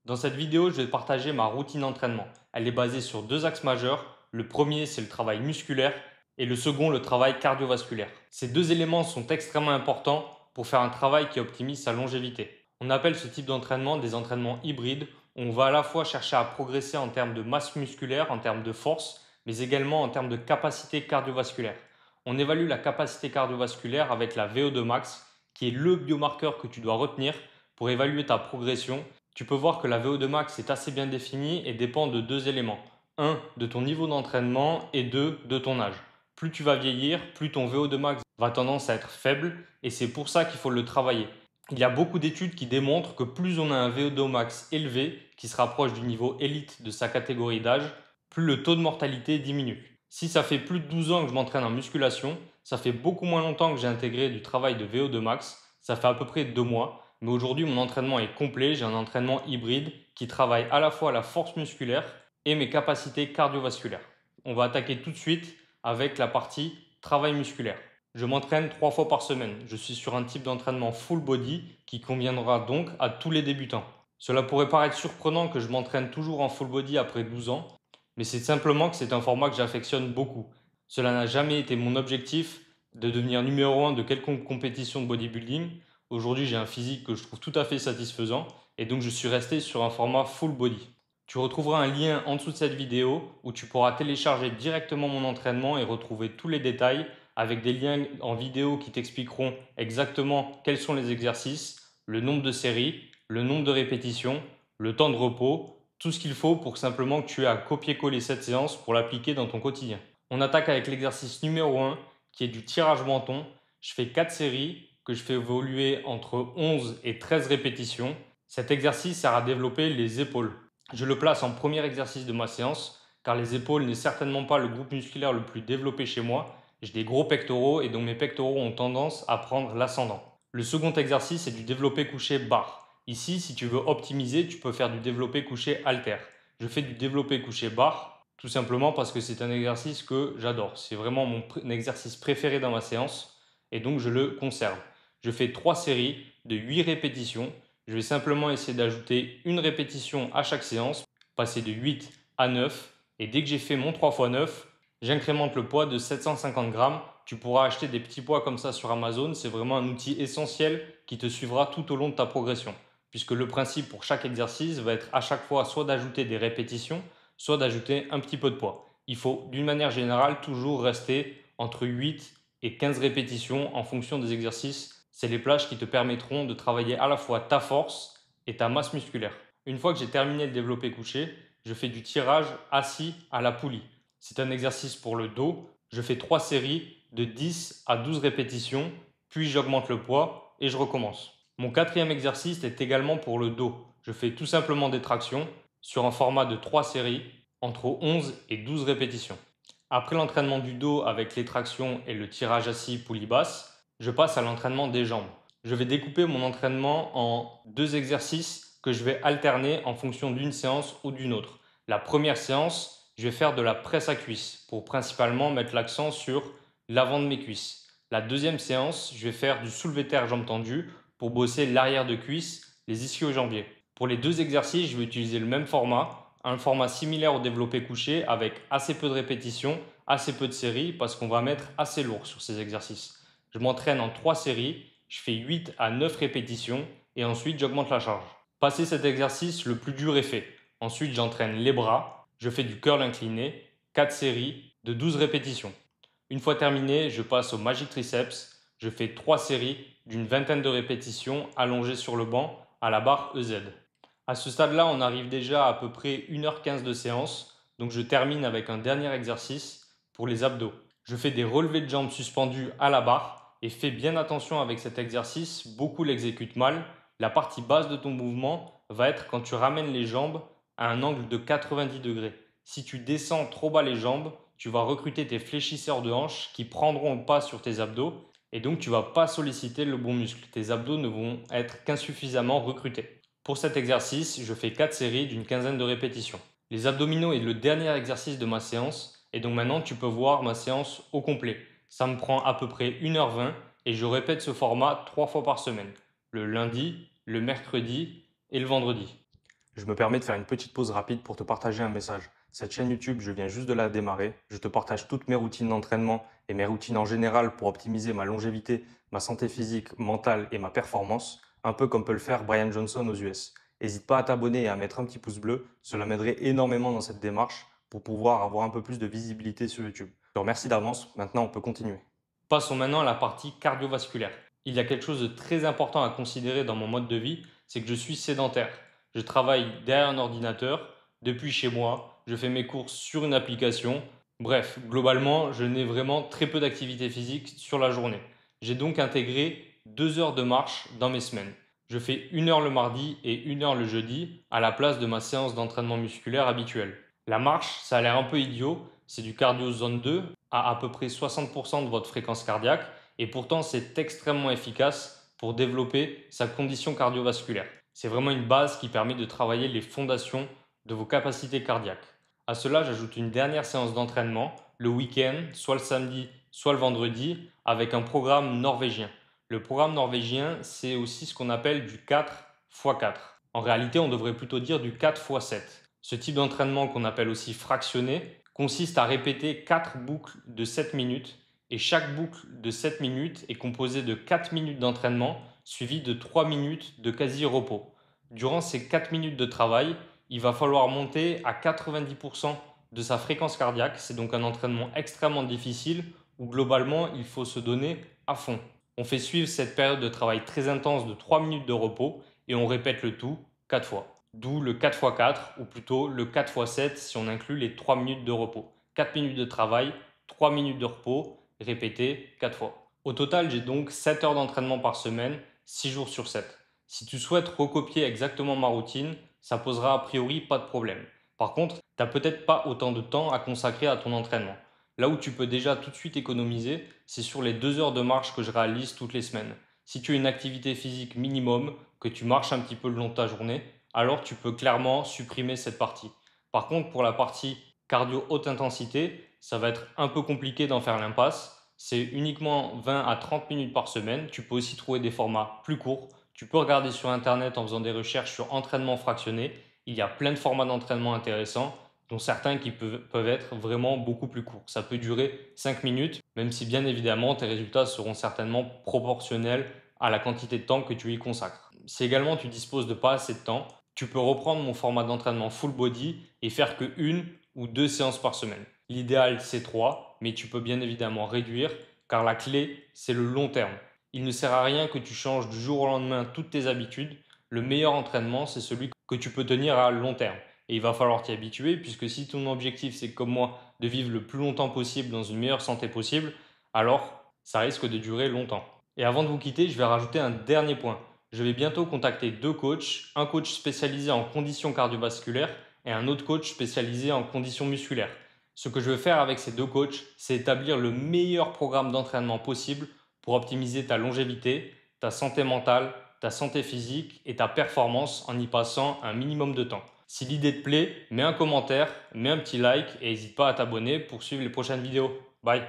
Dans cette vidéo, je vais partager ma routine d'entraînement. Elle est basée sur deux axes majeurs. Le premier, c'est le travail musculaire et le second, le travail cardiovasculaire. Ces deux éléments sont extrêmement importants pour faire un travail qui optimise sa longévité. On appelle ce type d'entraînement des entraînements hybrides où on va à la fois chercher à progresser en termes de masse musculaire, en termes de force, mais également en termes de capacité cardiovasculaire. On évalue la capacité cardiovasculaire avec la VO2 max, qui est le biomarqueur que tu dois retenir pour évaluer ta progression. Tu peux voir que la VO2 max est assez bien définie et dépend de deux éléments. Un, de ton niveau d'entraînement et deux, de ton âge. Plus tu vas vieillir, plus ton VO2 max va tendance à être faible et c'est pour ça qu'il faut le travailler. Il y a beaucoup d'études qui démontrent que plus on a un VO2 max élevé, qui se rapproche du niveau élite de sa catégorie d'âge, plus le taux de mortalité diminue. Si ça fait plus de 12 ans que je m'entraîne en musculation, ça fait beaucoup moins longtemps que j'ai intégré du travail de VO2 max, ça fait à peu près 2 mois. Mais aujourd'hui, mon entraînement est complet. J'ai un entraînement hybride qui travaille à la fois la force musculaire et mes capacités cardiovasculaires. On va attaquer tout de suite avec la partie travail musculaire. Je m'entraîne 3 fois par semaine. Je suis sur un type d'entraînement full body qui conviendra donc à tous les débutants. Cela pourrait paraître surprenant que je m'entraîne toujours en full body après 12 ans, mais c'est simplement que c'est un format que j'affectionne beaucoup. Cela n'a jamais été mon objectif de devenir numéro 1 de quelconque compétition de bodybuilding. Aujourd'hui, j'ai un physique que je trouve tout à fait satisfaisant et donc je suis resté sur un format full body. Tu retrouveras un lien en dessous de cette vidéo où tu pourras télécharger directement mon entraînement et retrouver tous les détails avec des liens en vidéo qui t'expliqueront exactement quels sont les exercices, le nombre de séries, le nombre de répétitions, le temps de repos, tout ce qu'il faut pour simplement que tu aies à copier-coller cette séance pour l'appliquer dans ton quotidien. On attaque avec l'exercice numéro 1 qui est du tirage menton. Je fais 4 séries que je fais évoluer entre 11 et 13 répétitions. Cet exercice sert à développer les épaules. Je le place en premier exercice de ma séance car les épaules n'est certainement pas le groupe musculaire le plus développé chez moi. J'ai des gros pectoraux et donc mes pectoraux ont tendance à prendre l'ascendant. Le second exercice est du développé couché barre. Ici, si tu veux optimiser, tu peux faire du développé couché haltère. Je fais du développé couché barre tout simplement parce que c'est un exercice que j'adore. C'est vraiment mon exercice préféré dans ma séance et donc je le conserve. Je fais 3 séries de 8 répétitions. Je vais simplement essayer d'ajouter une répétition à chaque séance, passer de 8 à 9. Et dès que j'ai fait mon 3 x 9, j'incrémente le poids de 750 grammes. Tu pourras acheter des petits poids comme ça sur Amazon. C'est vraiment un outil essentiel qui te suivra tout au long de ta progression. Puisque le principe pour chaque exercice va être à chaque fois soit d'ajouter des répétitions, soit d'ajouter un petit peu de poids. Il faut d'une manière générale toujours rester entre 8 et 15 répétitions en fonction des exercices. C'est les plages qui te permettront de travailler à la fois ta force et ta masse musculaire. Une fois que j'ai terminé le développé couché, je fais du tirage assis à la poulie. C'est un exercice pour le dos. Je fais 3 séries de 10 à 12 répétitions, puis j'augmente le poids et je recommence. Mon quatrième exercice est également pour le dos. Je fais tout simplement des tractions sur un format de 3 séries entre 11 et 12 répétitions. Après l'entraînement du dos avec les tractions et le tirage assis poulie basse, je passe à l'entraînement des jambes. Je vais découper mon entraînement en 2 exercices que je vais alterner en fonction d'une séance ou d'une autre. La première séance, je vais faire de la presse à cuisse pour principalement mettre l'accent sur l'avant de mes cuisses. La deuxième séance, je vais faire du soulevé terre jambes tendues pour bosser l'arrière de cuisse, les ischio-jambiers. Pour les 2 exercices, je vais utiliser le même format, un format similaire au développé couché avec assez peu de répétitions, assez peu de séries parce qu'on va mettre assez lourd sur ces exercices. Je m'entraîne en 3 séries, je fais 8 à 9 répétitions et ensuite j'augmente la charge. Passé cet exercice, le plus dur est fait. Ensuite, j'entraîne les bras, je fais du curl incliné, 4 séries de 12 répétitions. Une fois terminé, je passe au Magic Triceps. Je fais 3 séries d'une vingtaine de répétitions allongées sur le banc à la barre EZ. À ce stade-là, on arrive déjà à peu près 1h15 de séance. Donc je termine avec un dernier exercice pour les abdos. Je fais des relevés de jambes suspendus à la barre et fais bien attention avec cet exercice. Beaucoup l'exécutent mal. La partie basse de ton mouvement va être quand tu ramènes les jambes à un angle de 90 degrés. Si tu descends trop bas les jambes, tu vas recruter tes fléchisseurs de hanches qui prendront le pas sur tes abdos et donc tu ne vas pas solliciter le bon muscle. Tes abdos ne vont être qu'insuffisamment recrutés. Pour cet exercice, je fais 4 séries d'une quinzaine de répétitions. Les abdominaux est le dernier exercice de ma séance et donc maintenant tu peux voir ma séance au complet. Ça me prend à peu près 1h20 et je répète ce format 3 fois par semaine, le lundi, le mercredi et le vendredi. Je me permets de faire une petite pause rapide pour te partager un message. Cette chaîne YouTube, je viens juste de la démarrer. Je te partage toutes mes routines d'entraînement et mes routines en général pour optimiser ma longévité, ma santé physique, mentale et ma performance, un peu comme peut le faire Brian Johnson aux US. N'hésite pas à t'abonner et à mettre un petit pouce bleu, cela m'aiderait énormément dans cette démarche pour pouvoir avoir un peu plus de visibilité sur YouTube. Je te remercie d'avance, maintenant on peut continuer. Passons maintenant à la partie cardiovasculaire. Il y a quelque chose de très important à considérer dans mon mode de vie, c'est que je suis sédentaire. Je travaille derrière un ordinateur, depuis chez moi, je fais mes courses sur une application. Bref, globalement, je n'ai vraiment très peu d'activité physique sur la journée. J'ai donc intégré 2 heures de marche dans mes semaines. Je fais 1 heure le mardi et 1 heure le jeudi à la place de ma séance d'entraînement musculaire habituelle. La marche, ça a l'air un peu idiot, c'est du cardio zone 2 à peu près 60% de votre fréquence cardiaque et pourtant c'est extrêmement efficace pour développer sa condition cardiovasculaire. C'est vraiment une base qui permet de travailler les fondations de vos capacités cardiaques. À cela, j'ajoute une dernière séance d'entraînement le week-end, soit le samedi, soit le vendredi, avec un programme norvégien. Le programme norvégien, c'est aussi ce qu'on appelle du 4x4. En réalité, on devrait plutôt dire du 4x7. Ce type d'entraînement qu'on appelle aussi fractionné consiste à répéter 4 boucles de 7 minutes et chaque boucle de 7 minutes est composée de 4 minutes d'entraînement suivies de 3 minutes de quasi-repos. Durant ces 4 minutes de travail, il va falloir monter à 90% de sa fréquence cardiaque. C'est donc un entraînement extrêmement difficile où globalement il faut se donner à fond. On fait suivre cette période de travail très intense de 3 minutes de repos et on répète le tout 4 fois. D'où le 4x4 ou plutôt le 4x7 si on inclut les 3 minutes de repos. 4 minutes de travail, 3 minutes de repos, répété 4 fois. Au total, j'ai donc 7 heures d'entraînement par semaine, 6 jours sur 7. Si tu souhaites recopier exactement ma routine, ça posera a priori pas de problème. Par contre, tu n'as peut-être pas autant de temps à consacrer à ton entraînement. Là où tu peux déjà tout de suite économiser, c'est sur les 2 heures de marche que je réalise toutes les semaines. Si tu as une activité physique minimum, que tu marches un petit peu le long de ta journée, alors tu peux clairement supprimer cette partie. Par contre, pour la partie cardio haute intensité, ça va être un peu compliqué d'en faire l'impasse. C'est uniquement 20 à 30 minutes par semaine. Tu peux aussi trouver des formats plus courts. Tu peux regarder sur Internet en faisant des recherches sur entraînement fractionné. Il y a plein de formats d'entraînement intéressants, dont certains qui peuvent être vraiment beaucoup plus courts. Ça peut durer 5 minutes, même si bien évidemment tes résultats seront certainement proportionnels à la quantité de temps que tu y consacres. Si également tu disposes de pas assez de temps, tu peux reprendre mon format d'entraînement full body et faire que 1 ou 2 séances par semaine. L'idéal, c'est 3, mais tu peux bien évidemment réduire car la clé, c'est le long terme. Il ne sert à rien que tu changes du jour au lendemain toutes tes habitudes. Le meilleur entraînement, c'est celui que tu peux tenir à long terme. Et il va falloir t'y habituer puisque si ton objectif, c'est comme moi, de vivre le plus longtemps possible dans une meilleure santé possible, alors ça risque de durer longtemps. Et avant de vous quitter, je vais rajouter un dernier point. Je vais bientôt contacter 2 coachs, un coach spécialisé en conditions cardiovasculaires et un autre coach spécialisé en conditions musculaires. Ce que je veux faire avec ces 2 coachs, c'est établir le meilleur programme d'entraînement possible pour optimiser ta longévité, ta santé mentale, ta santé physique et ta performance en y passant un minimum de temps. Si l'idée te plaît, mets un commentaire, mets un petit like et n'hésite pas à t'abonner pour suivre les prochaines vidéos. Bye!